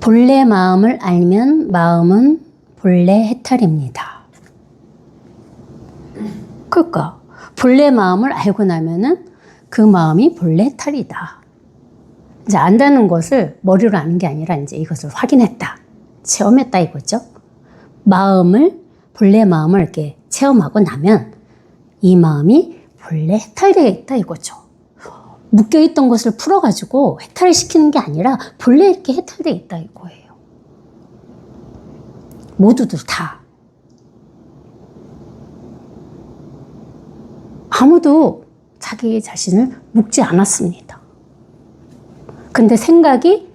본래 마음을 알면 마음은 본래 해탈입니다. 그러니까 본래 마음을 알고 나면은 그 마음이 본래 해탈이다. 이제 안다는 것을 머리로 아는 게 아니라 이제 이것을 확인했다, 체험했다 이거죠. 본래 마음을 이렇게 체험하고 나면 이 마음이 본래 해탈되어 있다 이거죠. 묶여있던 것을 풀어가지고 해탈시키는 게 아니라 본래 이렇게 해탈되어 있다 이거예요. 모두들 다. 아무도 자기 자신을 묶지 않았습니다. 근데 생각이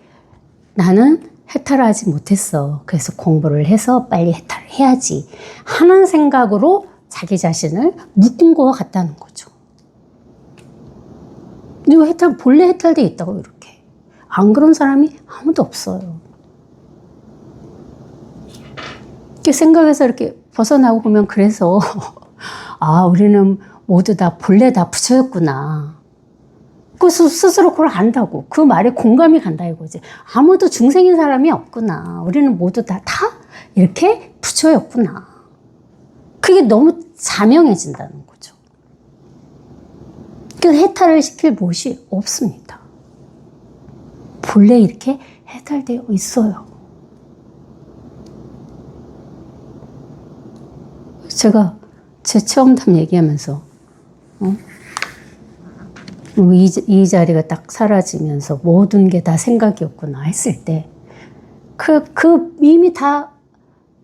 나는 해탈하지 못했어. 그래서 공부를 해서 빨리 해탈을 해야지 하는 생각으로 자기 자신을 묶은 것 같다는 거죠. 근데 본래 해탈되어 있다고 이렇게. 안 그런 사람이 아무도 없어요. 이렇게 생각해서 이렇게 벗어나고 보면 그래서 아, 우리는 모두 다 본래 다 부처였구나. 그래서 스스로 그걸 안다고. 그 말에 공감이 간다 이거지. 아무도 중생인 사람이 없구나. 우리는 모두 다 이렇게 부처였구나. 그게 너무 자명해진다는 거죠. 그 해탈을 시킬 무엇이 없습니다. 본래 이렇게 해탈되어 있어요. 제가 제 체험담 얘기하면서 이 자리가 딱 사라지면서 모든 게 다 생각이었구나 했을 때 이미 다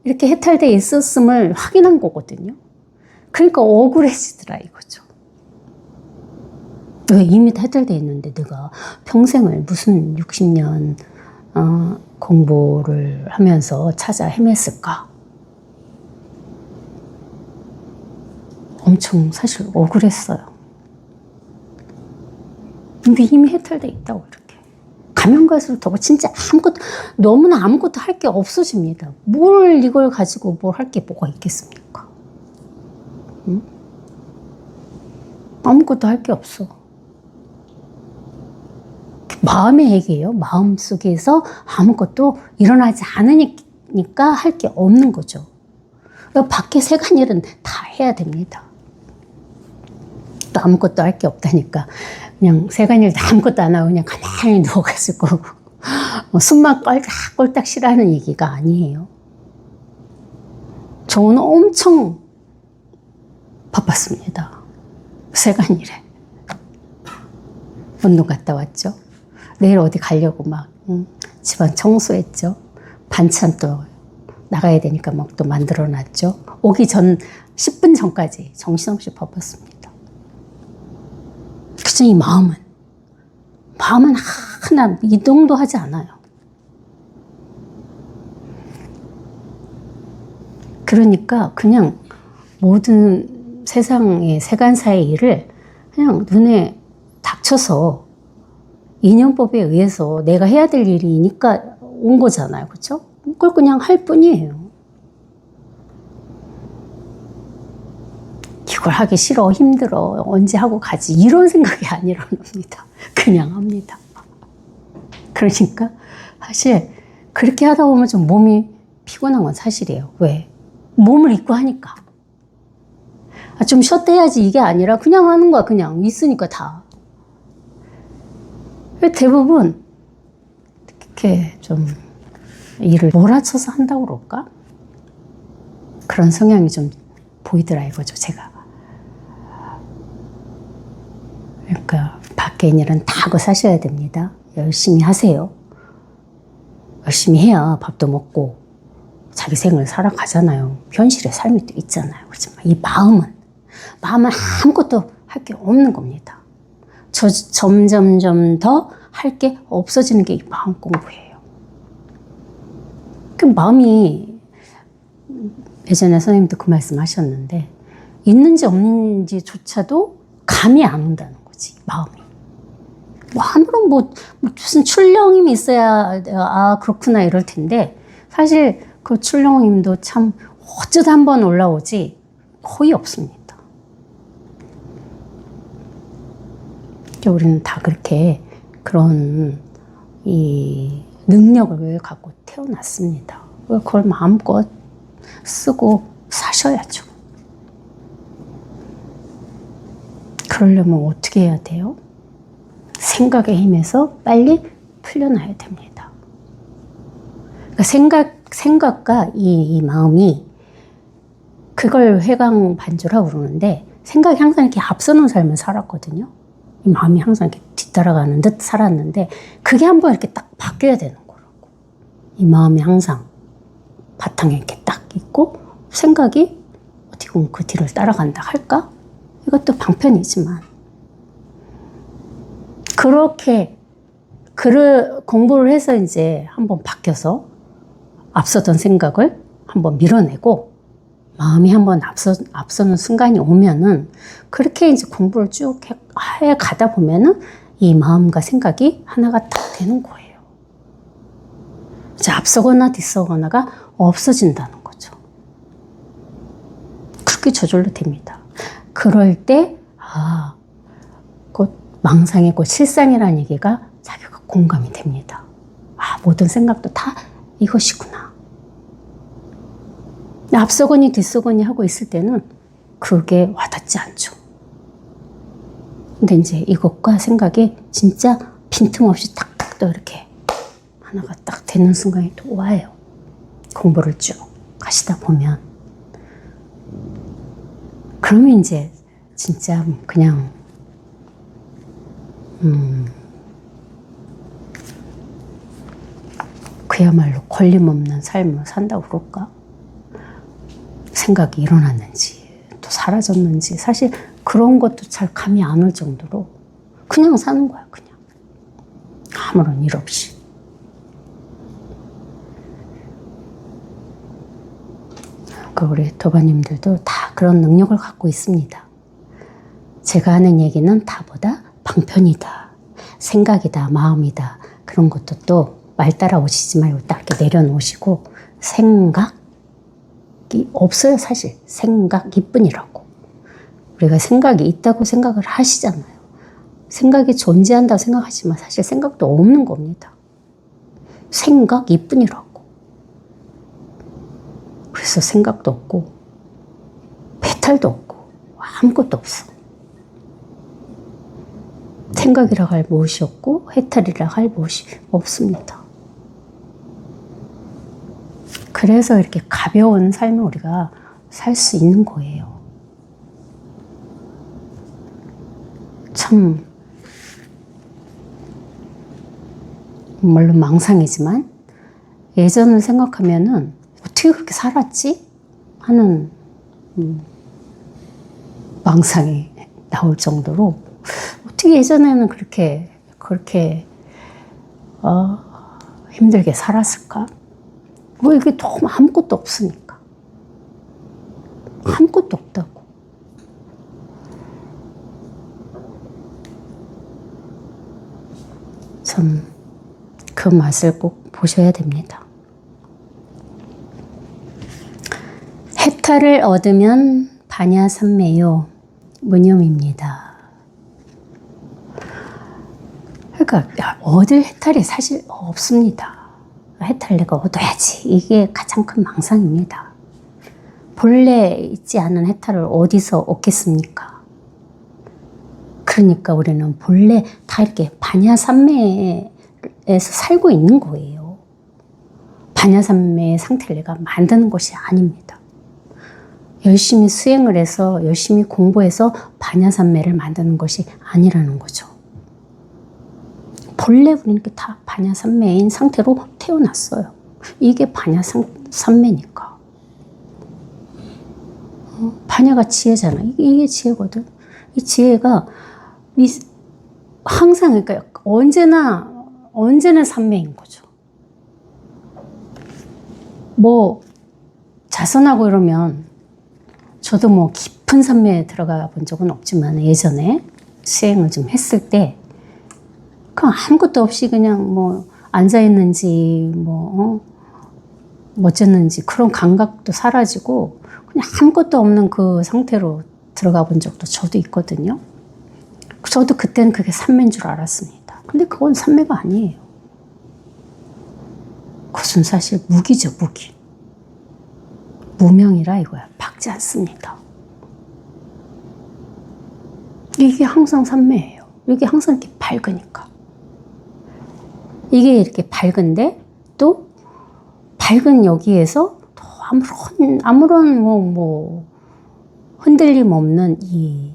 이렇게 해탈되어 있었음을 확인한 거거든요. 그러니까 억울해지더라 이거죠. 왜 이미 다 해탈되어 있는데 내가 평생을 무슨 60년 공부를 하면서 찾아 헤맸을까? 엄청 사실 억울했어요. 근데 이미 해탈되어 있다고 이렇게. 가면 갈수록 더 진짜 너무나 아무것도 할 게 없어집니다. 이걸 가지고 뭘 할 게 뭐가 있겠습니까? 응? 아무것도 할 게 없어. 마음의 얘기예요. 마음 속에서 아무것도 일어나지 않으니까 할 게 없는 거죠. 밖에 세간 일은 다 해야 됩니다. 또 아무것도 할 게 없다니까 그냥 세간일 다 아무것도 안 하고 그냥 가만히 누워가지고 숨만 꼴딱꼴딱 쉬라는 얘기가 아니에요. 저는 엄청 바빴습니다. 세간일에. 원룸 갔다 왔죠. 내일 어디 가려고 막 집안 청소했죠. 반찬 또 나가야 되니까 막 또 만들어 놨죠. 오기 전 10분 전까지 정신없이 바빴습니다. 그저 이 마음은 하나 이동도 하지 않아요. 그러니까 그냥 모든 세상의 세간사의 일을 그냥 눈에 닥쳐서 인연법에 의해서 내가 해야 될 일이니까 온 거잖아요. 그렇죠? 그걸 그냥 할 뿐이에요. 이걸 하기 싫어, 힘들어, 언제 하고 가지 이런 생각이 안 일어납니다. 그냥 합니다. 그러니까 사실 그렇게 하다 보면 좀 몸이 피곤한 건 사실이에요. 왜? 몸을 잊고 하니까. 좀 쉬었다 해야지 이게 아니라 그냥 하는 거야. 그냥 있으니까 다. 대부분 이렇게 좀 일을 몰아쳐서 한다고 그럴까? 그런 성향이 좀 보이더라 이거죠, 제가. 그러니까 밖에 있는 일은 다 하고 사셔야 됩니다. 열심히 하세요. 열심히 해야 밥도 먹고 자기 생을 살아가잖아요. 현실의 삶이 또 있잖아요. 그렇지만 이 마음은 아무것도 할 게 없는 겁니다. 점점점 더 할 게 없어지는 게 이 마음 공부예요. 그 마음이 예전에 선생님도 그 말씀 하셨는데 있는지 없는지조차도 감이 안 온다는 거지, 마음이. 아무런 무슨 출렁임이 있어야 그렇구나 이럴 텐데 사실 그 출렁임도 참 어쩌다 한번 올라오지 거의 없습니다. 우리는 다 그렇게 그런 이 능력을 갖고 태어났습니다. 그걸 마음껏 쓰고 사셔야죠. 그러려면 어떻게 해야 돼요? 생각의 힘에서 빨리 풀려나야 됩니다. 그러니까 생각과 이 마음이 그걸 회광반조라고 그러는데 생각이 항상 이렇게 앞서는 삶을 살았거든요. 이 마음이 항상 이렇게 뒤따라가는 듯 살았는데 그게 한번 이렇게 딱 바뀌어야 되는 거라고. 이 마음이 항상 바탕에 이렇게 딱 있고 생각이 어떻게 보면 그 뒤를 따라간다 할까? 이것도 방편이지만 그렇게 공부를 해서 이제 한번 바뀌어서 앞서던 생각을 한번 밀어내고 마음이 한번 앞서는 순간이 오면은 그렇게 이제 공부를 쭉 해 가다 보면은 이 마음과 생각이 하나가 딱 되는 거예요. 이제 앞서거나 뒤서거나가 없어진다는 거죠. 그렇게 저절로 됩니다. 그럴 때, 곧 망상의 곧 실상이라는 얘기가 자기가 공감이 됩니다. 모든 생각도 다 이것이구나. 앞서거니 뒤서거니 하고 있을 때는 그게 와닿지 않죠. 근데 이제 이것과 생각이 진짜 빈틈없이 딱딱 또 이렇게 하나가 딱 되는 순간이 또 와요. 공부를 쭉 하시다 보면. 그러면 이제 진짜 그냥 그야말로 걸림없는 삶을 산다고 그럴까? 생각이 일어났는지 또 사라졌는지 사실 그런 것도 잘 감이 안 올 정도로 그냥 사는 거야. 그냥 아무런 일 없이. 그러니까 우리 도반님들도 다 그런 능력을 갖고 있습니다. 제가 하는 얘기는 다보다 방편이다. 생각이다. 마음이다. 그런 것도 또 말 따라 오시지 말고 딱 이렇게 내려놓으시고 생각이 없어요. 사실 생각일 뿐이라고. 우리가 생각이 있다고 생각을 하시잖아요. 생각이 존재한다고 생각하지만 사실 생각도 없는 겁니다. 생각일 뿐이라고. 그래서 생각도 없고 배탈도 없고 아무것도 없어. 생각이라 할 무엇이 없고 해탈이라 할 무엇이 없습니다. 그래서 이렇게 가벼운 삶을 우리가 살 수 있는 거예요. 참 물론 망상이지만 예전을 생각하면은 어떻게 그렇게 살았지? 하는 망상이 나올 정도로 어떻게 예전에는 그렇게 힘들게 살았을까? 이게 너무 아무것도 없으니까. 아무것도 없다고. 참 그 맛을 꼭 보셔야 됩니다. 해탈을 얻으면 반야삼매요. 무념입니다. 그러니까 얻을 해탈이 사실 없습니다. 해탈을 내가 얻어야지. 이게 가장 큰 망상입니다. 본래 있지 않은 해탈을 어디서 얻겠습니까? 그러니까 우리는 본래 다 이렇게 반야삼매에서 살고 있는 거예요. 반야삼매의 상태를 내가 만드는 것이 아닙니다. 열심히 수행을 해서 열심히 공부해서 반야삼매를 만드는 것이 아니라는 거죠. 본래 우리는 다 반야삼매인 상태로 태어났어요. 이게 반야삼매니까. 반야가 지혜잖아. 이게 지혜거든. 이 지혜가 항상 그러니까 언제나 삼매인 거죠. 뭐 자선하고 이러면 저도 뭐 깊은 삼매에 들어가 본 적은 없지만 예전에 수행을 좀 했을 때 그냥 아무것도 없이 그냥 뭐 앉아있는지 뭐 어쨌는지 그런 감각도 사라지고 그냥 아무것도 없는 그 상태로 들어가 본 적도 저도 있거든요. 저도 그때는 그게 삼매인 줄 알았습니다. 근데 그건 삼매가 아니에요. 준사실 무기죠, 무기. 무명이라 이거야. 박지 않습니다. 이게 항상 삼매예요. 이게 항상 이렇게 밝으니까. 이게 이렇게 밝은데 또 밝은 여기에서 또 아무런 뭐 흔들림 없는 이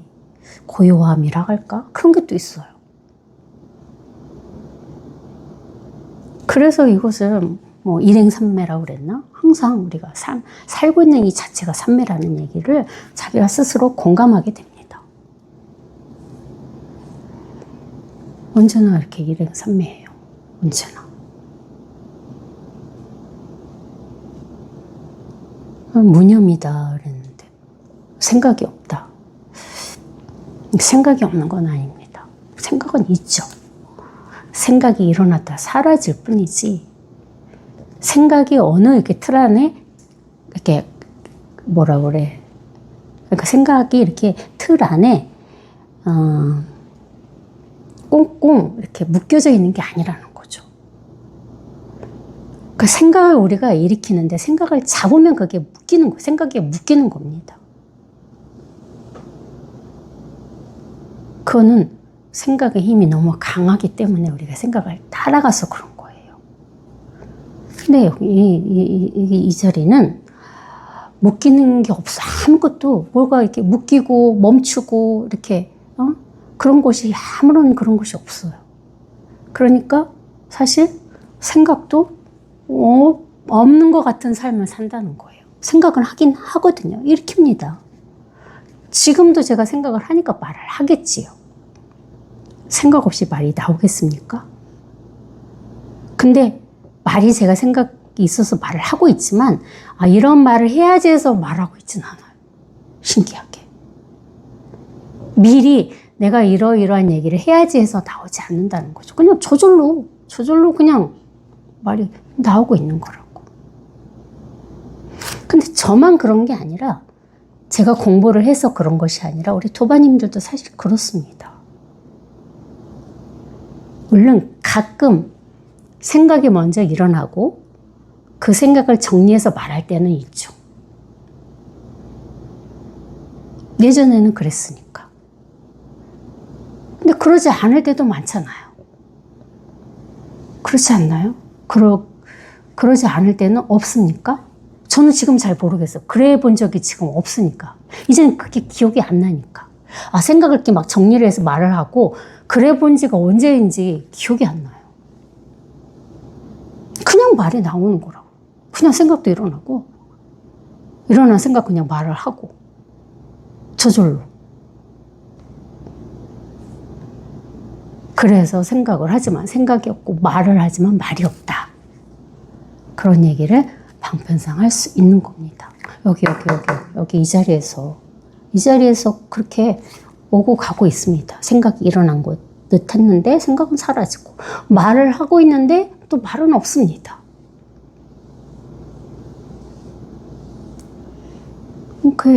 고요함이라 할까? 그런 게 또 있어요. 그래서 이것을 뭐 일행삼매라고 그랬나? 항상 우리가 살고 있는 이 자체가 삼매라는 얘기를 자기가 스스로 공감하게 됩니다. 언제나 이렇게 일행삼매예요. 언제나. 무념이다 그랬는데 생각이 없다. 생각이 없는 건 아닙니다. 생각은 있죠. 생각이 일어났다 사라질 뿐이지 생각이 어느 이렇게 틀 안에 이렇게 뭐라 그래 그러니까 생각이 이렇게 틀 안에 꽁꽁 이렇게 묶여져 있는 게 아니라는 거죠. 그 생각을 우리가 일으키는데 생각을 잡으면 그게 묶이는 거, 생각에 묶이는 겁니다. 그거는 생각의 힘이 너무 강하기 때문에 우리가 생각을 따라가서 그런 거예요. 근데 여기 이 자리는 묶이는 게 없어. 아무것도 뭐가 이렇게 묶이고 멈추고 이렇게 그런 것이 아무런 그런 것이 없어요. 그러니까 사실 생각도 없는 것 같은 삶을 산다는 거예요. 생각을 하긴 하거든요. 일으킵니다. 지금도 제가 생각을 하니까 말을 하겠지요. 생각 없이 말이 나오겠습니까? 근데 말이 제가 생각이 있어서 말을 하고 있지만 이런 말을 해야지 해서 말하고 있진 않아요. 신기하게. 미리 내가 이러이러한 얘기를 해야지 해서 나오지 않는다는 거죠. 그냥 저절로 그냥 말이 나오고 있는 거라고. 근데 저만 그런 게 아니라 제가 공부를 해서 그런 것이 아니라 우리 도바님들도 사실 그렇습니다. 물론 가끔 생각이 먼저 일어나고 그 생각을 정리해서 말할 때는 있죠. 예전에는 그랬으니까. 근데 그러지 않을 때도 많잖아요. 그렇지 않나요? 그러지 않을 때는 없습니까? 저는 지금 잘 모르겠어요. 그래 본 적이 지금 없으니까. 이제는 그게 기억이 안 나니까. 생각을 이렇게 막 정리를 해서 말을 하고 그래 본 지가 언제인지 기억이 안 나요. 그냥 말이 나오는 거라고. 그냥 생각도 일어나고 일어난 생각 그냥 말을 하고 저절로. 그래서 생각을 하지만 생각이 없고 말을 하지만 말이 없다. 그런 얘기를 방편상 할 수 있는 겁니다. 여기 이 자리에서 그렇게 오고 가고 있습니다. 생각이 일어난 것 듯 했는데 생각은 사라지고 말을 하고 있는데 또 말은 없습니다.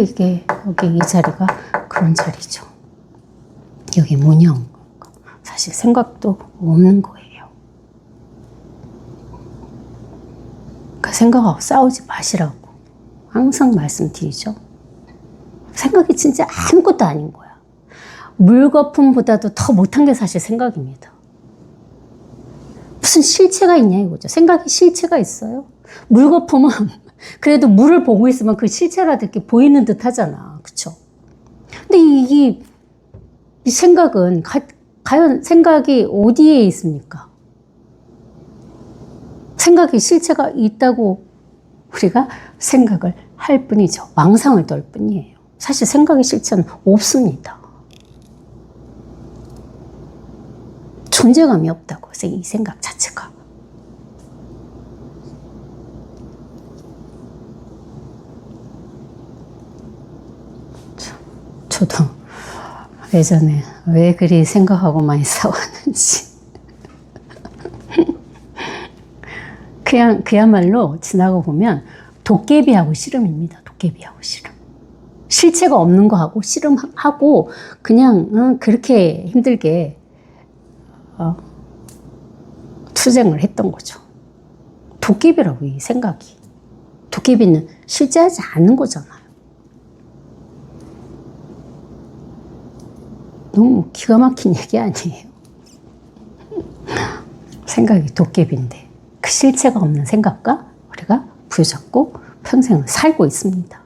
이게 여기 이 자리가 그런 자리죠. 여기 무념. 사실 생각도 없는 거예요. 그 생각하고 싸우지 마시라고 항상 말씀드리죠. 생각이 진짜 아무것도 아닌 거야. 물거품보다도 더 못한 게 사실 생각입니다. 무슨 실체가 있냐 이거죠. 생각이 실체가 있어요? 물거품은 그래도 물을 보고 있으면 그 실체라도 이렇게 보이는 듯 하잖아. 그쵸? 근데 이 생각은 과연 생각이 어디에 있습니까? 생각이 실체가 있다고 우리가 생각을 할 뿐이죠. 망상을 떨 뿐이에요. 사실 생각의 실체는 없습니다. 존재감이 없다고, 이 생각 자체가. 저도 예전에 왜 그리 생각하고 많이 싸웠는지. 그야말로 지나고 보면 도깨비하고 씨름입니다. 도깨비하고 씨름. 실체가 없는 거하고 씨름하고 그냥 그렇게 힘들게 투쟁을 했던 거죠. 도깨비라고, 이 생각이. 도깨비는 실제하지 않는 거잖아요. 너무 기가 막힌 얘기 아니에요? 생각이 도깨비인데 그 실체가 없는 생각과 우리가 부여잡고 평생을 살고 있습니다.